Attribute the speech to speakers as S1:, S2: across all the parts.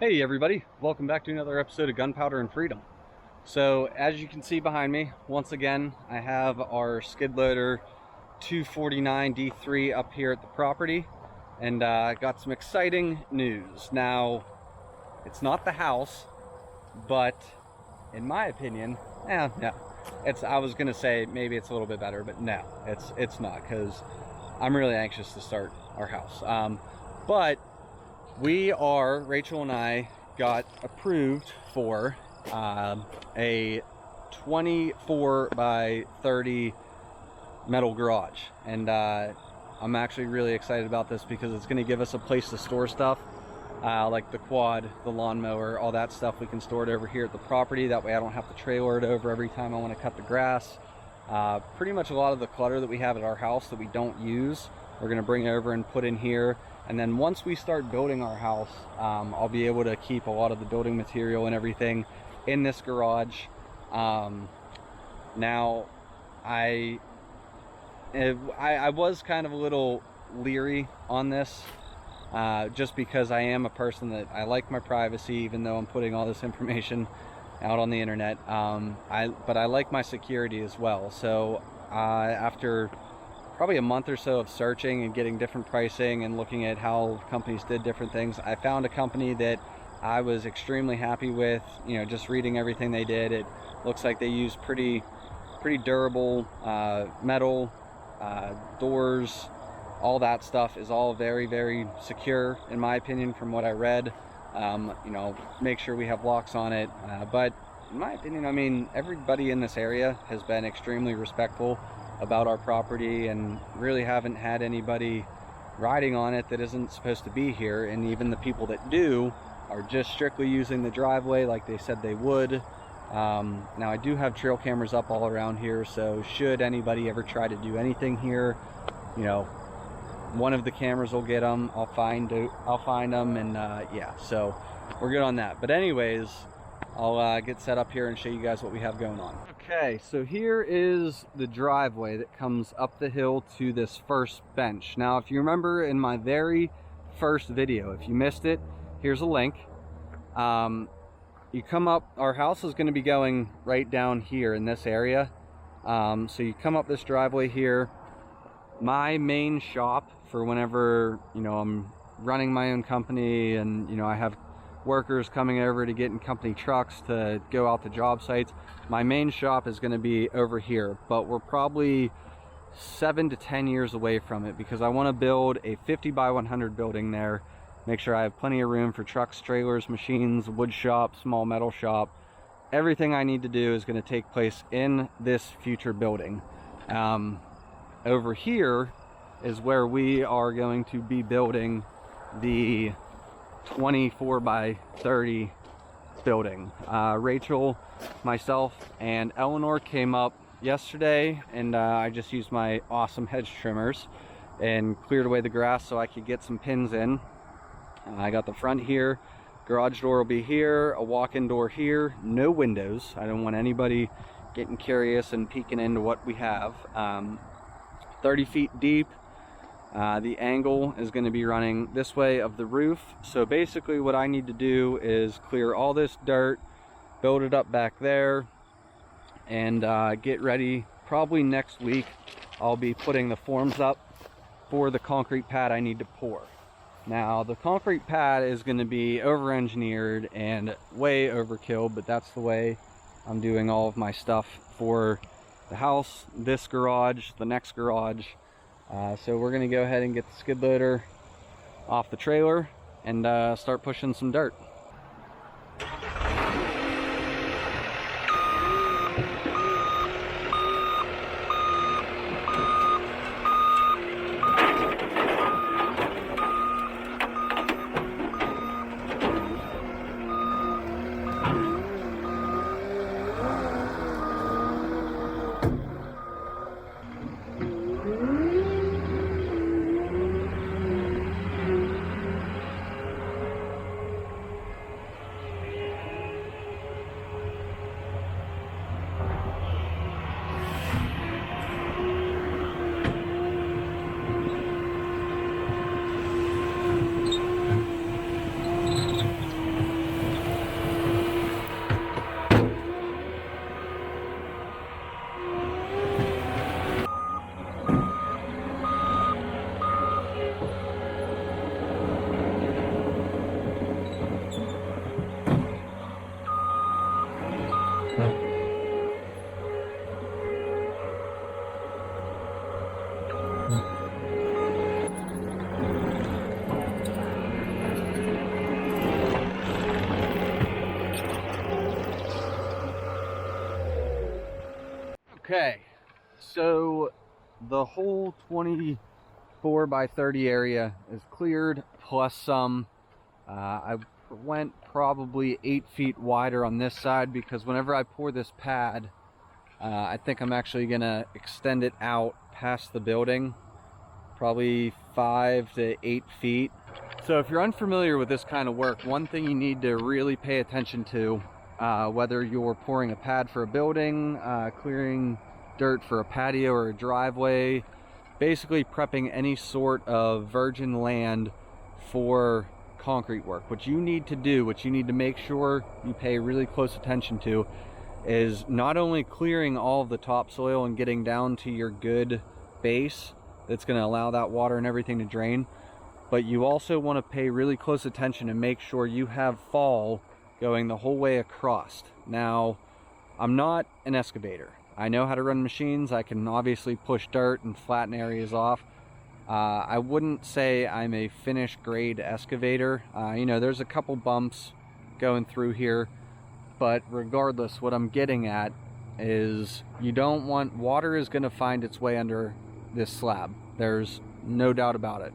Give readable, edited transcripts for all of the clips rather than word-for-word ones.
S1: Hey everybody, welcome back to another episode of Gunpowder and Freedom. So as you can see behind me, once again, I have our skid loader 249 D3 up here at the property, and I got some exciting news. Now, it's not the house, but in my opinion, no. I was gonna say maybe it's a little bit better, but no, it's not, because I'm really anxious to start our house. But Rachel and I got approved for a 24 by 30 metal garage, and I'm actually really excited about this because it's going to give us a place to store stuff, like the quad, the lawnmower, all that stuff. We can store it over here at the property. That way I don't have to trailer it over every time I want to cut the grass. Pretty much a lot of the clutter that we have at our house that we don't use, we're going to bring over and put in here. And then once we start building our house, I'll be able to keep a lot of the building material and everything in this garage. Now, I was kind of a little leery on this, just because I am a person that I like my privacy, even though I'm putting all this information out on the internet. But I like my security as well. So after probably a month or so of searching and getting different pricing and looking at how companies did different things, I found a company that I was extremely happy with. You know, just reading everything they did, it looks like they use pretty durable metal doors. All that stuff is all very secure, in my opinion, from what I read. You know, make sure we have locks on it, but in my opinion, I mean, everybody in this area has been extremely respectful about our property, and really haven't had anybody riding on it that isn't supposed to be here. And even the people that do are just strictly using the driveway like they said they would. Now, I do have trail cameras up all around here, so should anybody ever try to do anything here, you know, one of the cameras will get them. I'll find them, and yeah, so we're good on that. But anyways, I'll get set up here and show you guys what we have going on. Okay, so here is the driveway that comes up the hill to this first bench. Now, if you remember in my very first video, if you missed it, here's a link. You come up, our house is going to be going right down here in this area. So you come up this driveway here. My main shop for whenever, you know, I'm running my own company, and, you know, I have workers coming over to get in company trucks to go out to job sites. My main shop is going to be over here, but we're probably 7 to 10 years away from it, because I want to build a 50 by 100 building there. Make sure I have plenty of room for trucks, trailers, machines, wood shop, small metal shop. Everything I need to do is going to take place in this future building. Over here is where we are going to be building the 24 by 30 building. Rachel, myself, and Eleanor came up yesterday, and I just used my awesome hedge trimmers and cleared away the grass so I could get some pins in. I got the front here, garage door will be here, a walk-in door here, no windows. I don't want anybody getting curious and peeking into what we have. 30 feet deep. The angle is going to be running this way of the roof. So basically what I need to do is clear all this dirt, build it up back there, and get ready. Probably next week I'll be putting the forms up for the concrete pad I need to pour. Now, the concrete pad is going to be over-engineered and way overkill, but that's the way I'm doing all of my stuff for the house, this garage, the next garage. So we're going to go ahead and get the skid loader off the trailer and start pushing some dirt. So the whole 24 by 30 area is cleared, plus some. I went probably 8 feet wider on this side because whenever I pour this pad, I think I'm actually gonna extend it out past the building, probably 5 to 8 feet. So if you're unfamiliar with this kind of work, one thing you need to really pay attention to, whether you're pouring a pad for a building, clearing dirt for a patio or a driveway, basically prepping any sort of virgin land for concrete work. What you need to do, what you need to make sure you pay really close attention to, is not only clearing all of the topsoil and getting down to your good base that's going to allow that water and everything to drain, but you also want to pay really close attention and make sure you have fall going the whole way across. Now, I'm not an excavator. I know how to run machines. I can obviously push dirt and flatten areas off. I wouldn't say I'm a finished grade excavator. You know, there's a couple bumps going through here, but regardless, what I'm getting at is you don't want, water is going to find its way under this slab. There's no doubt about it.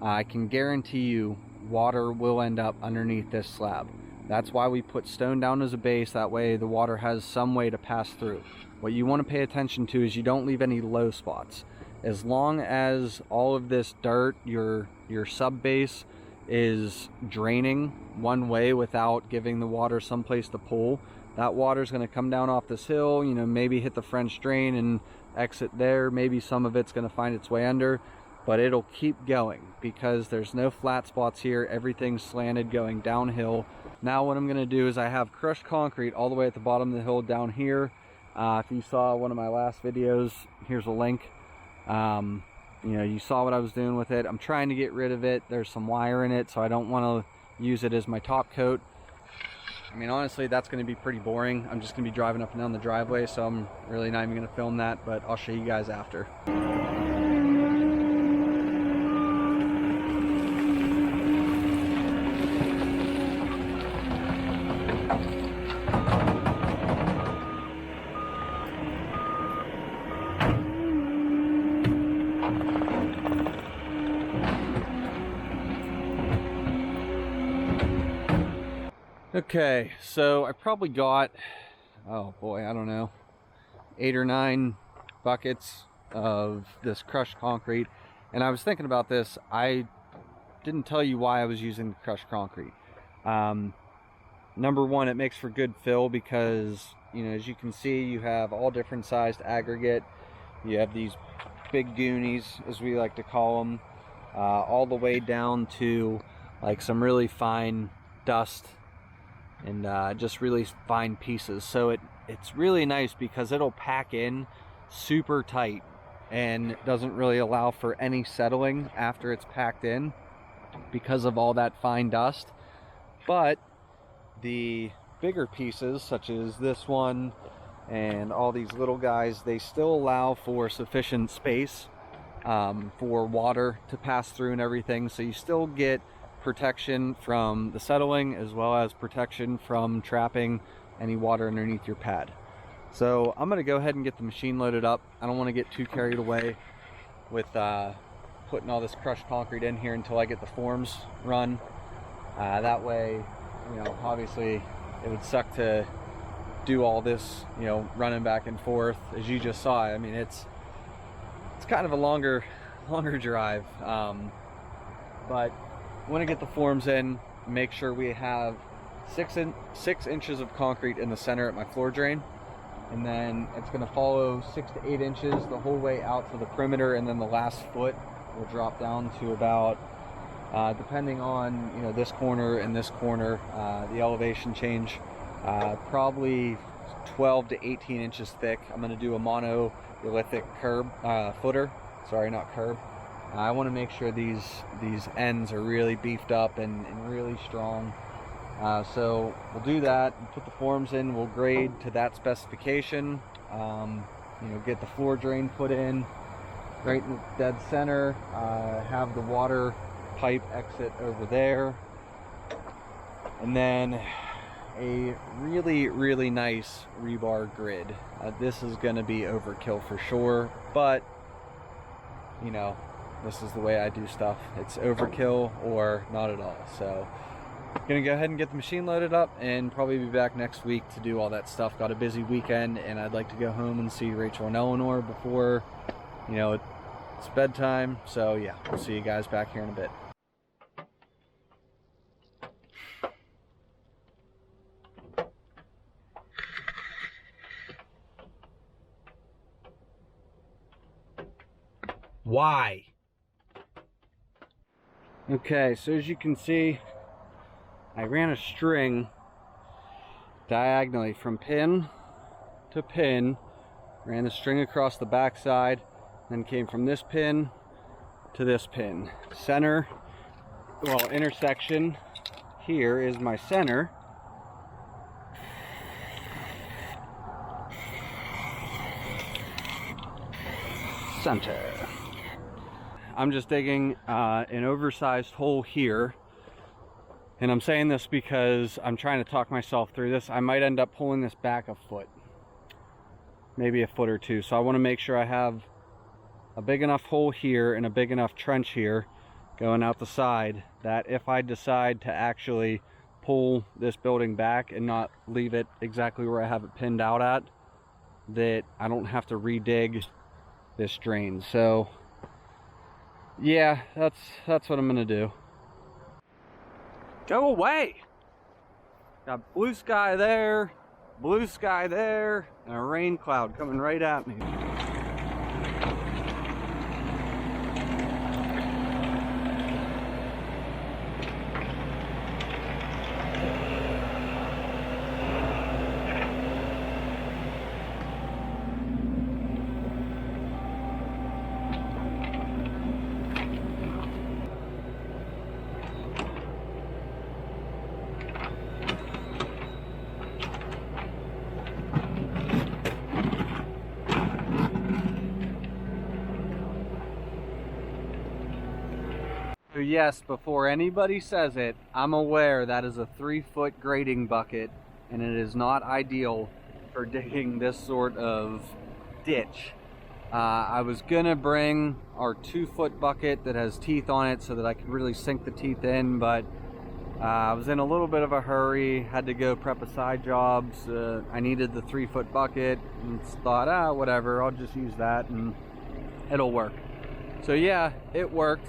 S1: I can guarantee you water will end up underneath this slab. That's why we put stone down as a base. That way the water has some way to pass through. What you want to pay attention to is you don't leave any low spots. As long as all of this dirt, your sub base, is draining one way without giving the water someplace to pull, that water is going to come down off this hill, you know, maybe hit the French drain and exit there. Maybe some of it's going to find its way under, but it'll keep going because there's no flat spots here. Everything's slanted going downhill. Now what I'm going to do is I have crushed concrete all the way at the bottom of the hill down here. If you saw one of my last videos, here's a link. You know, you saw what I was doing with it. I'm trying to get rid of it. There's some wire in it, so I don't want to use it as my top coat. I mean, honestly, that's going to be pretty boring. I'm just going to be driving up and down the driveway, so I'm really not even going to film that, but I'll show you guys after. Okay, so I probably got, oh boy, I don't know, 8 or 9 buckets of this crushed concrete. And I was thinking about this. I didn't tell you why I was using crushed concrete. Number one, it makes for good fill because, you know, as you can see, you have all different sized aggregate. You have these big goonies, as we like to call them, all the way down to like some really fine dust and just really fine pieces. So it's really nice because it'll pack in super tight and doesn't really allow for any settling after it's packed in because of all that fine dust. But the bigger pieces, such as this one and all these little guys, they still allow for sufficient space for water to pass through and everything, so you still get protection from the settling as well as protection from trapping any water underneath your pad. So I'm going to go ahead and get the machine loaded up. I don't want to get too carried away with putting all this crushed concrete in here until I get the forms run. That way, you know, obviously it would suck to do all this, you know, running back and forth. As you just saw, I mean, it's kind of a longer drive, but I want to get the forms in, make sure we have 6 inches of concrete in the center at my floor drain, and then it's going to follow 6 to 8 inches the whole way out to the perimeter, and then the last foot will drop down to about, depending on, you know, this corner and this corner, the elevation change, probably 12 to 18 inches thick. I'm going to do a monolithic footer, sorry, not curb. I want to make sure these ends are really beefed up and really strong. So we'll do that, we'll put the forms in, we'll grade to that specification, you know, get the floor drain put in right in the dead center, have the water pipe exit over there, and then a really nice rebar grid. This is going to be overkill for sure, but you know, this is the way I do stuff. It's overkill or not at all. So gonna go ahead and get the machine loaded up and probably be back next week to do all that stuff. Got a busy weekend and I'd like to go home and see Rachel and Eleanor before, you know, it's bedtime. So yeah, we'll see you guys back here in a bit. Why? Okay, so as you can see, I ran a string diagonally from pin to pin, ran the string across the back side, then came from this pin to this pin. Center, well, intersection here is my center. Center. I'm just digging an oversized hole here, and I'm saying this because I'm trying to talk myself through this. I might end up pulling this back a foot, maybe a foot or two, so I want to make sure I have a big enough hole here and a big enough trench here going out the side that if I decide to actually pull this building back and not leave it exactly where I have it pinned out at, that I don't have to redig this drain. So yeah, that's what I'm gonna do. Go away! Got blue sky there, and a rain cloud coming right at me. So yes, before anybody says it, I'm aware that is a 3-foot grading bucket and it is not ideal for digging this sort of ditch. I was gonna bring our 2-foot bucket that has teeth on it so that I could really sink the teeth in, but I was in a little bit of a hurry, had to go prep a side job, so I needed the 3-foot bucket and thought, whatever, I'll just use that and it'll work. So yeah, it worked.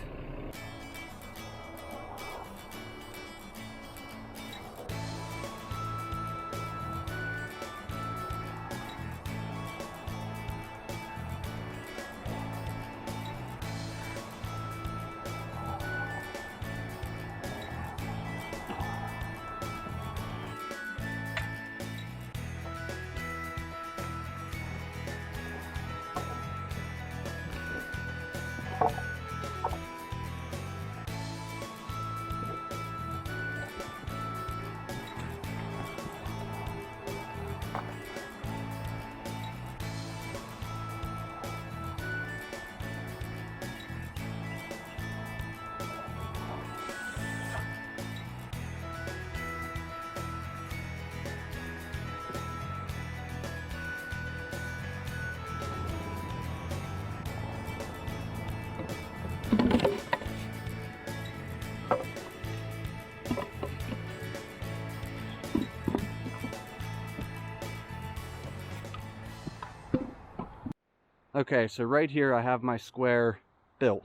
S1: Okay, so right here I have my square built.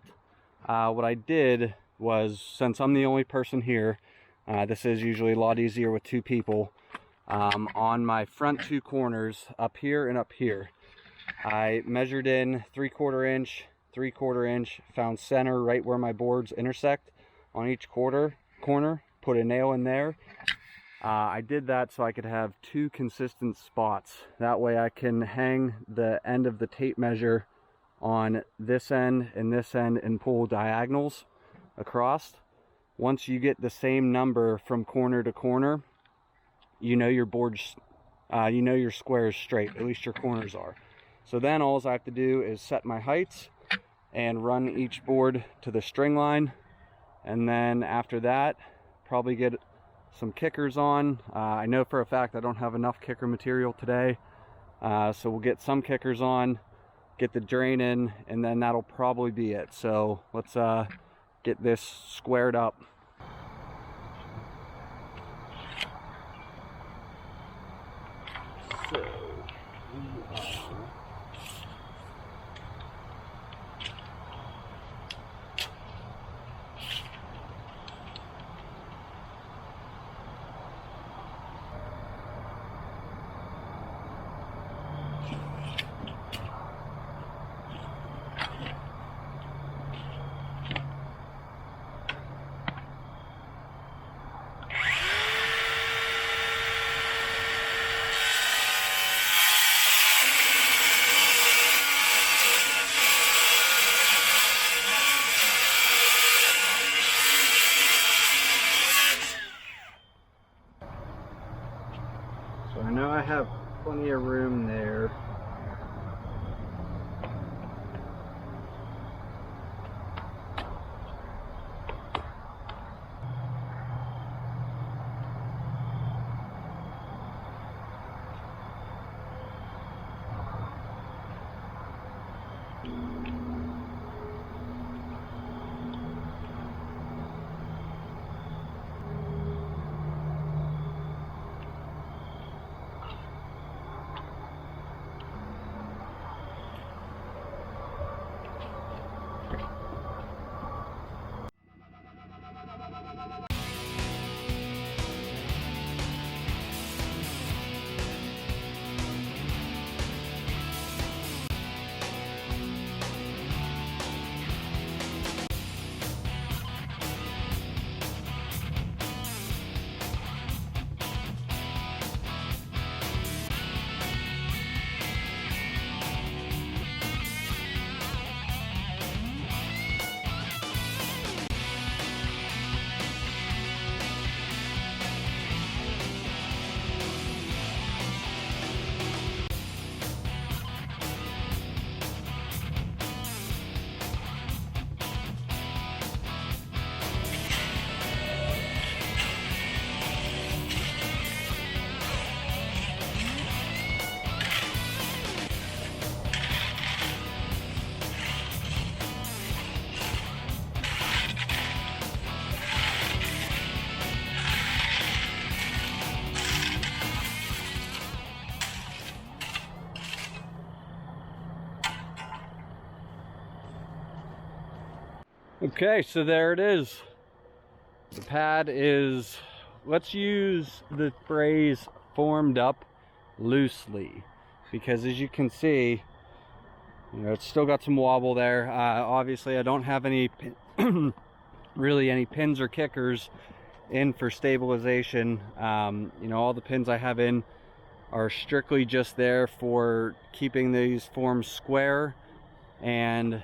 S1: What I did was, since I'm the only person here, this is usually a lot easier with 2 people, on my front 2 corners, up here and up here, I measured in 3/4 inch, 3/4 inch, found center right where my boards intersect on each corner, put a nail in there. I did that so I could have 2 consistent spots. That way I can hang the end of the tape measure on this end and pull diagonals across. Once you get the same number from corner to corner, you know your board's, you know your square is straight, at least your corners are. So then all I have to do is set my heights and run each board to the string line, and then after that probably get some kickers on. I know for a fact I don't have enough kicker material today, so we'll get some kickers on, get the drain in, and then that'll probably be it. So let's get this squared up. So I know I have plenty of room there. Okay, so there it is. The pad is, let's use the phrase formed up loosely, because as you can see, you know, it's still got some wobble there. Obviously I don't have any really any pins or kickers in for stabilization. You know, all the pins I have in are strictly just there for keeping these forms square and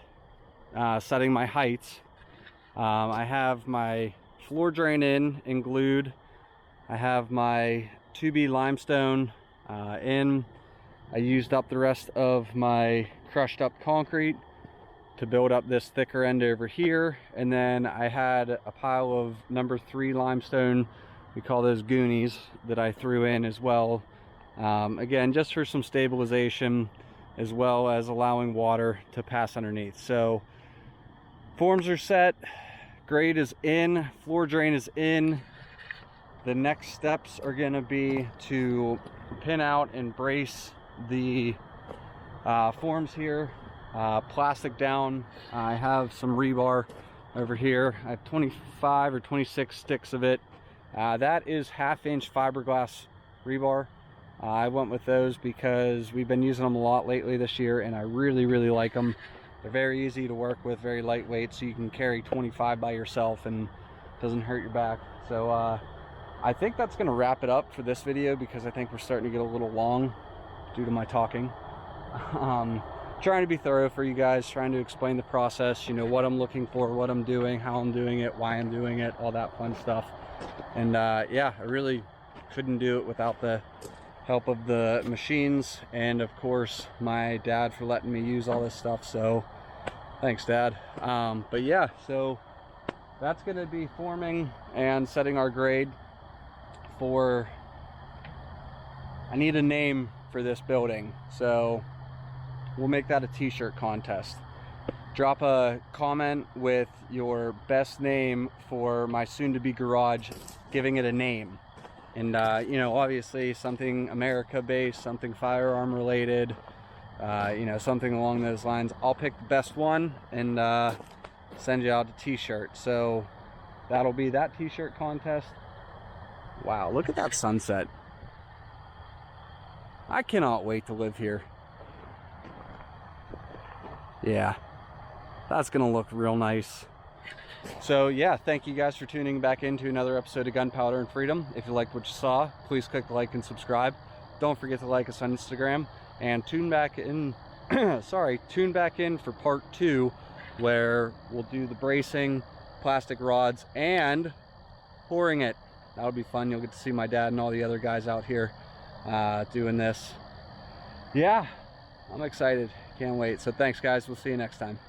S1: setting my heights. I have my floor drain in and glued. I have my 2B limestone in. I used up the rest of my crushed up concrete to build up this thicker end over here, and then I had a pile of number 3 limestone, we call those goonies, that I threw in as well, again just for some stabilization as well as allowing water to pass underneath. So forms are set, grade is in, floor drain is in. The next steps are going to be to pin out and brace the forms here, plastic down. I have some rebar over here. I have 25 or 26 sticks of it. That is 1/2 inch fiberglass rebar. I went with those because we've been using them a lot lately this year, and I really like them. They're very easy to work with, very lightweight, so you can carry 25 by yourself and it doesn't hurt your back. So I think that's going to wrap it up for this video, because I think we're starting to get a little long due to my talking. Trying to be thorough for you guys, trying to explain the process, you know, what I'm looking for, what I'm doing, how I'm doing it, why I'm doing it, all that fun stuff. And yeah, I really couldn't do it without the help of the machines, and of course my dad for letting me use all this stuff. So thanks, Dad. But yeah, so that's going to be forming and setting our grade. for, I need a name for this building, so we'll make that a t-shirt contest. Drop a comment with your best name for my soon-to-be garage, giving it a name. And you know, obviously something America based, something firearm related, you know, something along those lines. I'll pick the best one and send you out a t-shirt. So that'll be that t-shirt contest. Wow, look at that sunset. I cannot wait to live here. Yeah, that's gonna look real nice. So yeah, thank you guys for tuning back into another episode of Gunpowder and Freedom. If you liked what you saw, please click the like and subscribe. Don't forget to like us on Instagram, and tune back in tune back in for part 2, where we'll do the bracing, plastic rods, and pouring it. That'll be fun. You'll get to see my dad and all the other guys out here doing this. Yeah, I'm excited. Can't wait. So thanks guys, we'll see you next time.